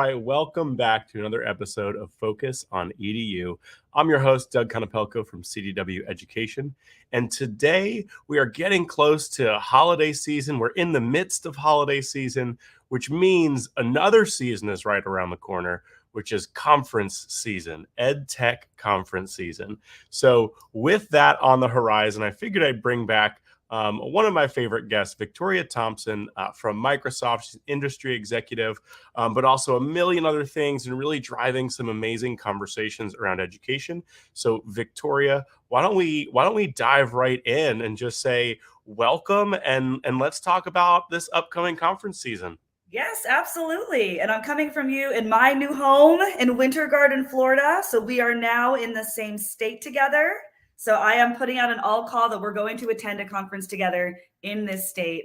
right, welcome back to another episode of Focus on EDU. I'm your host, Doug Konopelko from CDW Education, and today we are getting close to holiday season. We're in the midst of holiday season, which means another season is right around the corner, which is conference season, EdTech conference season. So with that on the horizon, I figured I'd bring back one of my favorite guests, Victoria Thompson from Microsoft. She's an industry executive, but also a million other things and really driving some amazing conversations around education. So Victoria, why don't we dive right in and just say welcome and let's talk about this upcoming conference season. Yes, absolutely. And I'm coming from you in my new home in Winter Garden, Florida. So we are now in the same state together. So I am putting out an all call that we're going to attend a conference together in this state.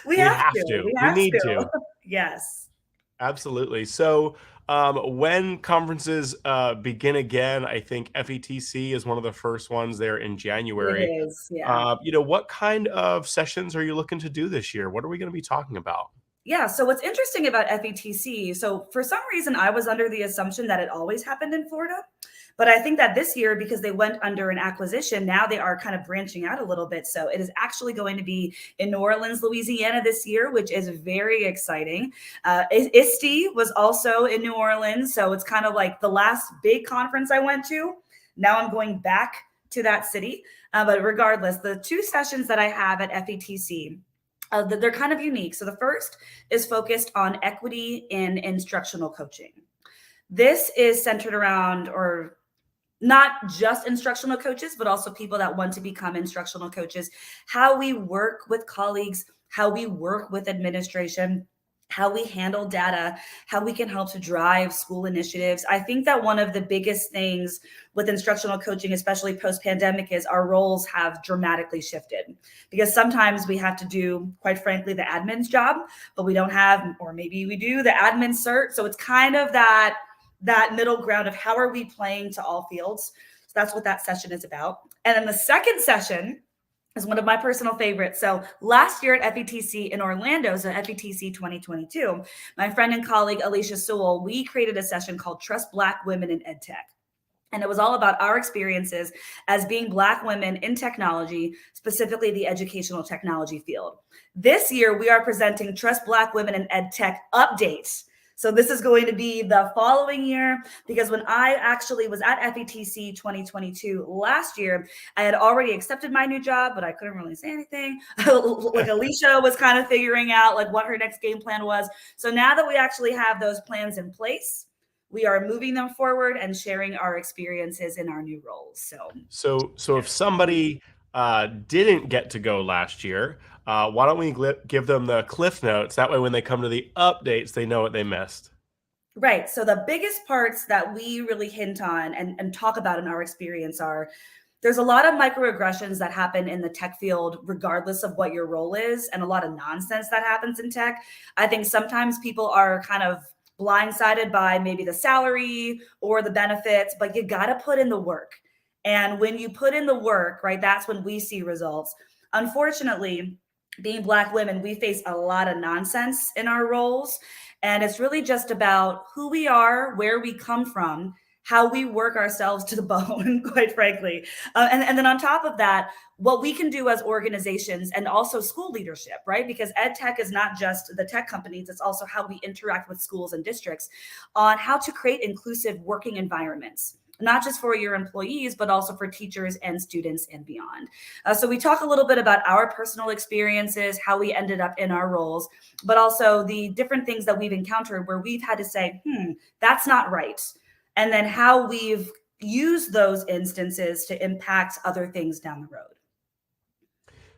We have to. We need to. Yes. Absolutely. So when conferences begin again, I think FETC is one of the first ones there in January. It is, yeah. What kind of sessions are you looking to do this year? What are we going to be talking about? Yeah, so what's interesting about FETC, so for some reason I was under the assumption that it always happened in Florida. But I think that this year, because they went under an acquisition, now they are kind of branching out a little bit. So it is actually going to be in New Orleans, Louisiana this year, which is very exciting. ISTE was also in New Orleans. So it's kind of like the last big conference I went to. Now I'm going back to that city. But regardless, the two sessions that I have at FETC, they're kind of unique. So the first is focused on equity in instructional coaching. This is centered around, or not just instructional coaches, but also people that want to become instructional coaches, how we work with colleagues, how we work with administration, how we handle data, how we can help to drive school initiatives. I think that one of the biggest things with instructional coaching, especially post-pandemic, is our roles have dramatically shifted, because sometimes we have to do, quite frankly, the admin's job, but we don't have, or maybe we do, the admin cert. So it's kind of that middle ground of how are we playing to all fields. So that's what that session is about. And then the second session is one of my personal favorites. So last year at FETC in Orlando, so FETC 2022, my friend and colleague, Alicia Sewell, we created a session called Trust Black Women in EdTech. And it was all about our experiences as being Black women in technology, specifically the educational technology field. This year, we are presenting Trust Black Women in EdTech updates. So this is going to be the following year, because when I actually was at FETC 2022 last year, I had already accepted my new job, but I couldn't really say anything. Like Alicia was kind of figuring out like what her next game plan was. So now that we actually have those plans in place, we are moving them forward and sharing our experiences in our new roles. So if somebody didn't get to go last year, why don't we give them the Cliff Notes? That way, when they come to the updates, they know what they missed. Right. So the biggest parts that we really hint on and talk about in our experience are, there's a lot of microaggressions that happen in the tech field, regardless of what your role is, and a lot of nonsense that happens in tech. I think sometimes people are kind of blindsided by maybe the salary or the benefits, but you got to put in the work. And when you put in the work, right, that's when we see results. Unfortunately, being Black women, we face a lot of nonsense in our roles. And it's really just about who we are, where we come from, how we work ourselves to the bone, quite frankly. And then on top of that, what we can do as organizations and also school leadership, right? Because EdTech is not just the tech companies, it's also how we interact with schools and districts on how to create inclusive working environments, not just for your employees, but also for teachers and students and beyond. So we talk a little bit about our personal experiences, how we ended up in our roles, but also the different things that we've encountered where we've had to say, that's not right. And then how we've used those instances to impact other things down the road.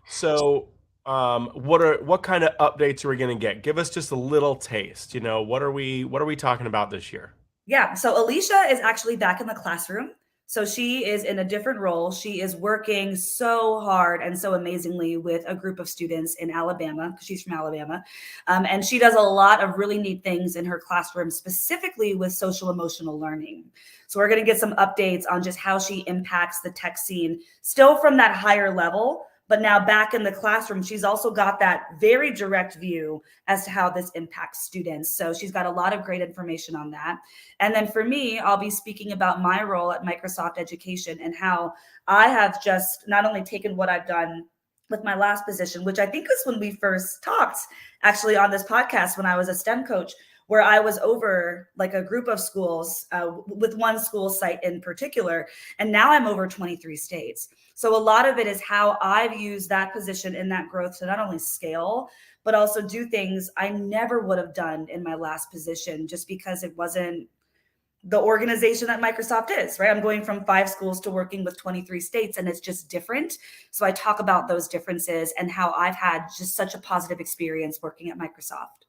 So what kind of updates are we going to get? Give us just a little taste. What are we talking about this year? Yeah, so Alicia is actually back in the classroom. So she is in a different role. She is working so hard and so amazingly with a group of students in Alabama, because she's from Alabama. And she does a lot of really neat things in her classroom, specifically with social emotional learning. So we're going to get some updates on just how she impacts the tech scene, still from that higher level, But now back in the classroom, she's also got that very direct view as to how this impacts students. So she's got a lot of great information on that. And then for me, I'll be speaking about my role at Microsoft Education and how I have just not only taken what I've done with my last position, which I think is when we first talked actually on this podcast when I was a STEM coach, where I was over like a group of schools with one school site in particular. And now I'm over 23 states. So a lot of it is how I've used that position in that growth to not only scale, but also do things I never would have done in my last position just because it wasn't the organization that Microsoft is, right? I'm going from 5 schools to working with 23 states, and it's just different. So I talk about those differences and how I've had just such a positive experience working at Microsoft.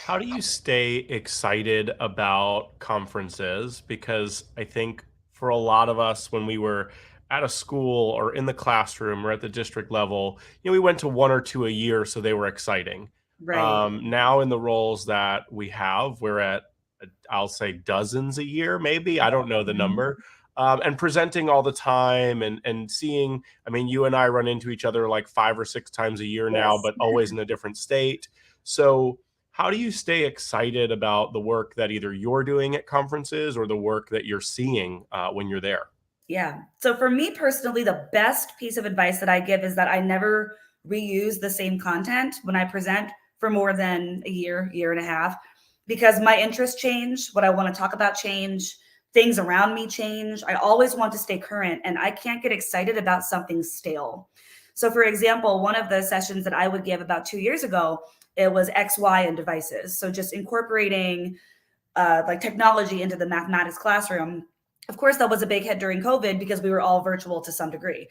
How do you stay excited about conferences? Because I think for a lot of us, when we were at a school or in the classroom or at the district level, we went to 1 or 2 a year, so they were exciting. Right. Now in the roles that we have, we're at, I'll say dozens a year, maybe. I don't know the Mhm. number. And presenting all the time and seeing, I mean, you and I run into each other like 5 or 6 times a year now, Yes. but always in a different state. So how do you stay excited about the work that either you're doing at conferences or the work that you're seeing when you're there? Yeah. So for me personally, the best piece of advice that I give is that I never reuse the same content when I present for more than a year, year and a half, because my interests change, what I want to talk about change, things around me change. I always want to stay current and I can't get excited about something stale. So for example, one of the sessions that I would give about 2 years ago, it was XY and devices. So just incorporating like technology into the mathematics classroom. Of course, that was a big hit during COVID because we were all virtual to some degree.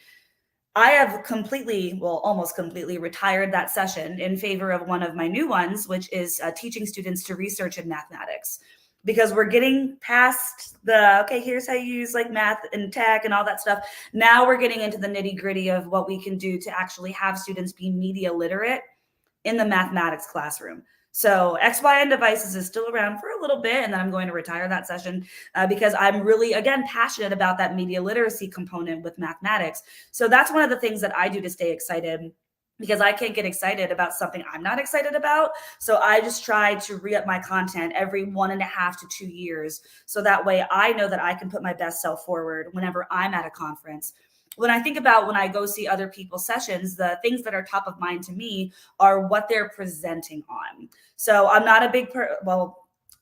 I have completely, well, almost completely retired that session in favor of one of my new ones, which is teaching students to research in mathematics. Because we're getting past the, okay, here's how you use like math and tech and all that stuff. Now we're getting into the nitty gritty of what we can do to actually have students be media literate in the mathematics classroom. So XYN devices is still around for a little bit, and then I'm going to retire that session because I'm really, again, passionate about that media literacy component with mathematics. So that's one of the things that I do to stay excited because I can't get excited about something I'm not excited about. So I just try to re-up my content every 1.5 to 2 years. So that way I know that I can put my best self forward whenever I'm at a conference. When I think about when I go see other people's sessions, the things that are top of mind to me are what they're presenting on. So I'm not a big,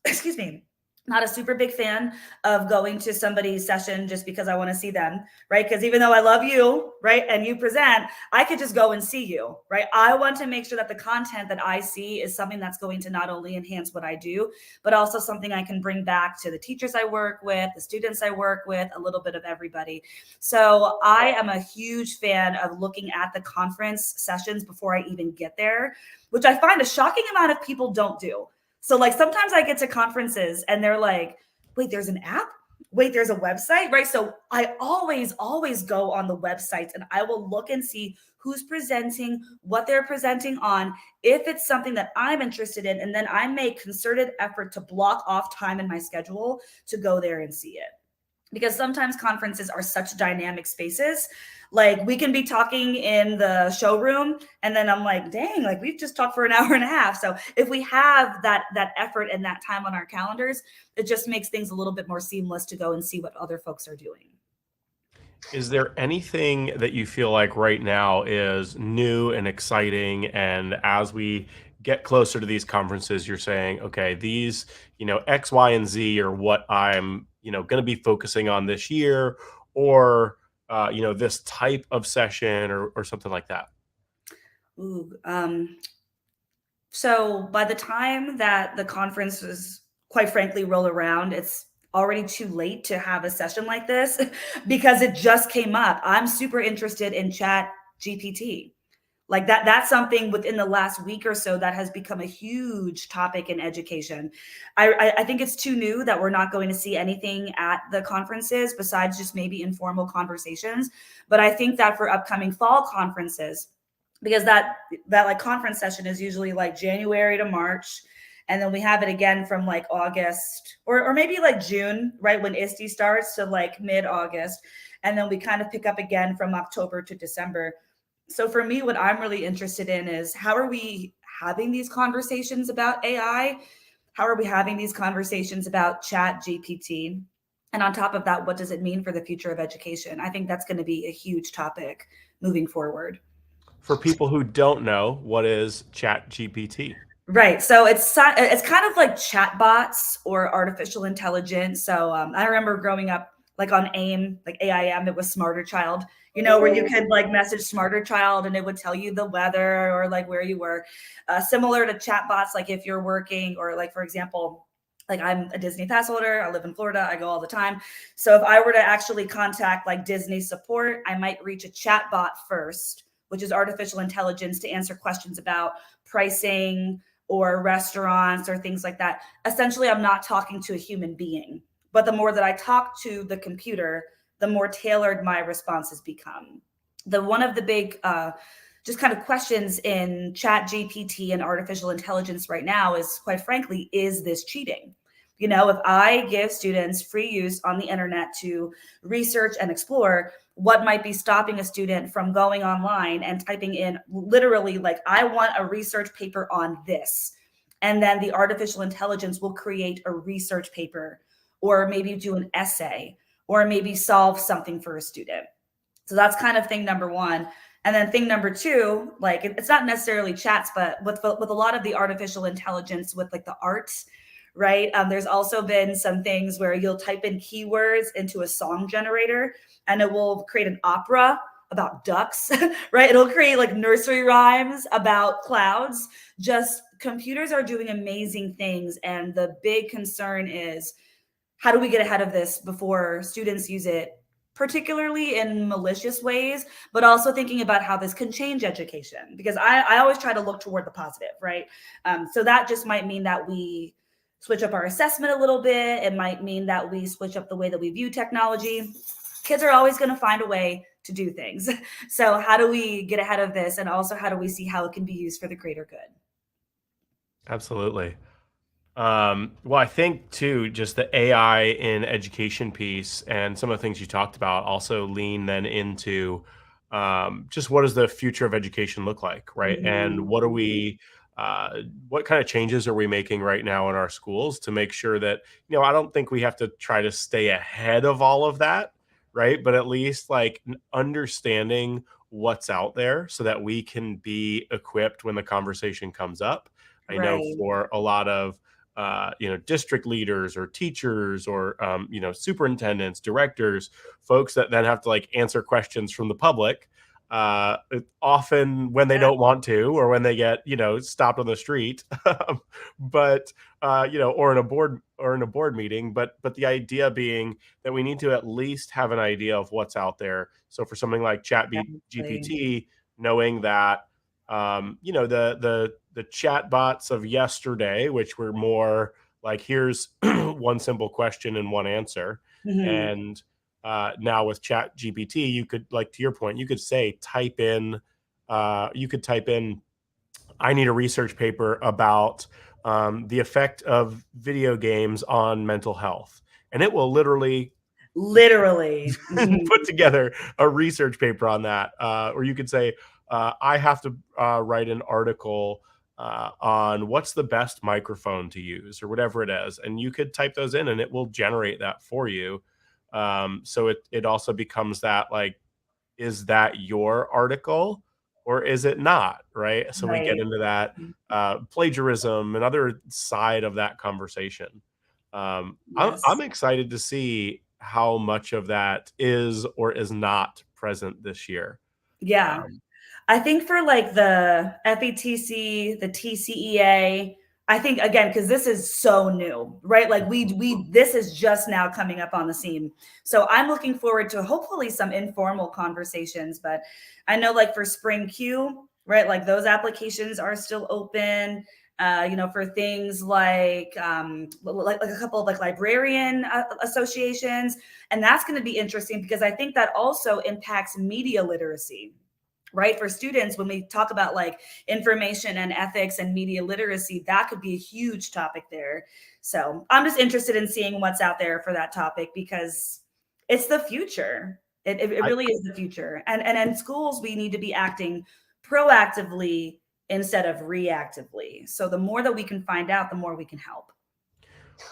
excuse me, not a super big fan of going to somebody's session just because I want to see them, right? Because even though I love you, right, and you present, I could just go and see you, right? I want to make sure that the content that I see is something that's going to not only enhance what I do, but also something I can bring back to the teachers I work with, the students I work with, a little bit of everybody. So I am a huge fan of looking at the conference sessions before I even get there, which I find a shocking amount of people don't do. So like sometimes I get to conferences and they're like, wait, there's an app? Wait, there's a website, right? So I always go on the websites and I will look and see who's presenting, what they're presenting on, if it's something that I'm interested in, and then I make concerted effort to block off time in my schedule to go there and see it. Because sometimes conferences are such dynamic spaces. Like we can be talking in the showroom and then I'm like, dang, like we've just talked for an hour and a half. So if we have that effort and that time on our calendars, it just makes things a little bit more seamless to go and see what other folks are doing. Is there anything that you feel like right now is new and exciting? And as we get closer to these conferences, you're saying, okay, these, X, Y, and Z are what I'm, going to be focusing on this year, or, this type of session or something like that. Ooh, so by the time that the conferences, quite frankly, roll around, it's already too late to have a session like this because it just came up. I'm super interested in Chat GPT. Like that's something within the last week or so that has become a huge topic in education. I think it's too new that we're not going to see anything at the conferences besides just maybe informal conversations. But I think that for upcoming fall conferences, because that like conference session is usually like January to March. And then we have it again from like August or maybe like June, right? When ISTE starts to like mid-August. And then we kind of pick up again from October to December. So for me, what I'm really interested in is how are we having these conversations about AI? How are we having these conversations about chat GPT? And on top of that, what does it mean for the future of education? I think that's going to be a huge topic moving forward. For people who don't know, what is Chat GPT? Right. So it's kind of like chatbots or artificial intelligence. So I remember growing up like on AIM, like AIM, it was Smarter Child, where you could like message Smarter Child and it would tell you the weather or like where you were. Similar to chatbots, like if you're working or like, for example, like I'm a Disney pass holder, I live in Florida, I go all the time. So if I were to actually contact like Disney support, I might reach a chatbot first, which is artificial intelligence to answer questions about pricing or restaurants or things like that. Essentially, I'm not talking to a human being. But the more that I talk to the computer, the more tailored my responses become. One of the big just kind of questions in chat GPT and artificial intelligence right now is, quite frankly, is this cheating? If I give students free use on the internet to research and explore, what might be stopping a student from going online and typing in literally like, I want a research paper on this. And then the artificial intelligence will create a research paper or maybe do an essay or maybe solve something for a student. So that's kind of thing number one. And then thing number two, like it's not necessarily chats, but with a lot of the artificial intelligence with like the arts, right? There's also been some things where you'll type in keywords into a song generator and it will create an opera about ducks, right? It'll create like nursery rhymes about clouds. Just computers are doing amazing things. And the big concern is, how do we get ahead of this before students use it, particularly in malicious ways, but also thinking about how this can change education? Because I always try to look toward the positive, right? So that just might mean that we switch up our assessment a little bit. It might mean that we switch up the way that we view technology. Kids are always going to find a way to do things. So how do we get ahead of this? And also, how do we see how it can be used for the greater good? Absolutely. Well, I think too, just the AI in education piece and some of the things you talked about also lean then into just what does the future of education look like, right? And what are we, what kind of changes are we making right now in our schools to make sure that, I don't think we have to try to stay ahead of all of that, right? But at least like understanding what's out there so that we can be equipped when the conversation comes up. I know Right. for a lot of district leaders or teachers or superintendents, directors, folks that then have to like answer questions from the public. Often when they Yeah. don't want to, or when they get stopped on the street, but or in a board meeting. But the idea being that we need to at least have an idea of what's out there. So for something like Exactly. GPT, knowing that the chat bots of yesterday, which were more like here's one simple question and one answer, Mhm. and now with chat GPT, you could, like, to your point, you could say you could type in I need a research paper about the effect of video games on mental health, and it will literally Literally. Mhm. put together a research paper on that. Or you could say, I have to write an article on what's the best microphone to use, or whatever it is. And you could type those in and it will generate that for you. So it also becomes that, like, is that your article or is it not? Right. So we get Right. into that plagiarism and other side of that conversation. I'm Yes. excited to see how much of that is or is not present this year. Yeah. Um, I think for like the FETC, the TCEA, I think again, because this is so new, right? Like we this is just now coming up on the scene. So I'm looking forward to hopefully some informal conversations. But I know like for Spring Q, right? Like those applications are still open. For things like a couple of like librarian associations, and that's going to be interesting because I think that also impacts media literacy, right? For students, when we talk about like information and ethics and media literacy, that could be a huge topic there. So I'm just interested in seeing what's out there for that topic because it's the future. It really is the future. And in schools, we need to be acting proactively instead of reactively. So the more that we can find out, the more we can help.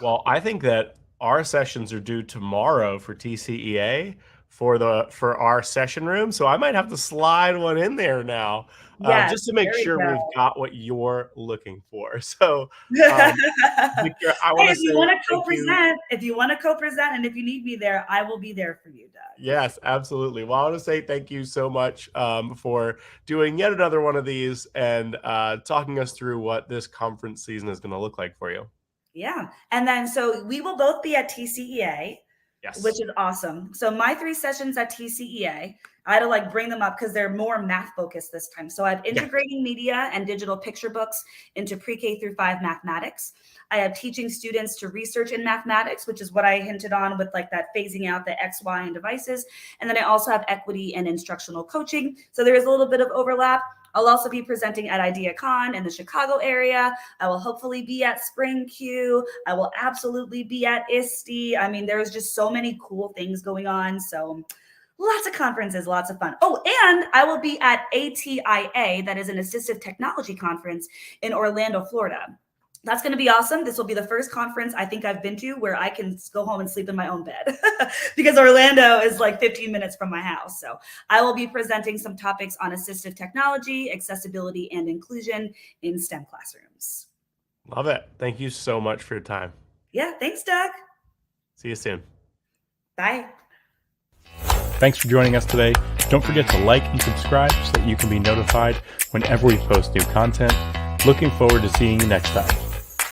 Well, I think that our sessions are due tomorrow for TCEA for our session room. So I might have to slide one in there now, Yes, just to make there we sure we've go. got what you're looking for. So, Victor, I Hey, want to say thank you. if you want to co-present, and if you need me there, I will be there for you, Doug. Yes, absolutely. Well, I want to say thank you so much for doing yet another one of these and talking us through what this conference season is going to look like for you. Yeah. And then, so we will both be at TCEA, Yes. which is awesome. So my 3 sessions at TCEA, I had to like bring them up because they're more math focused this time. So I have integrating media and digital picture books into pre-K through 5 mathematics. I have teaching students to research in mathematics, which is what I hinted on with like that phasing out the X, Y, and devices. And then I also have equity and instructional coaching. So there is a little bit of overlap. I'll also be presenting at IdeaCon in the Chicago area. I will hopefully be at Spring Q. I will absolutely be at ISTE. I mean, there's just so many cool things going on. So lots of conferences, lots of fun. Oh, and I will be at ATIA, that is an assistive technology conference in Orlando, Florida. That's going to be awesome. This will be the first conference I think I've been to where I can go home and sleep in my own bed because Orlando is like 15 minutes from my house. So I will be presenting some topics on assistive technology, accessibility, and inclusion in STEM classrooms. Love it. Thank you so much for your time. Yeah, thanks, Doug. See you soon. Bye. Thanks for joining us today. Don't forget to like and subscribe so that you can be notified whenever we post new content. Looking forward to seeing you next time.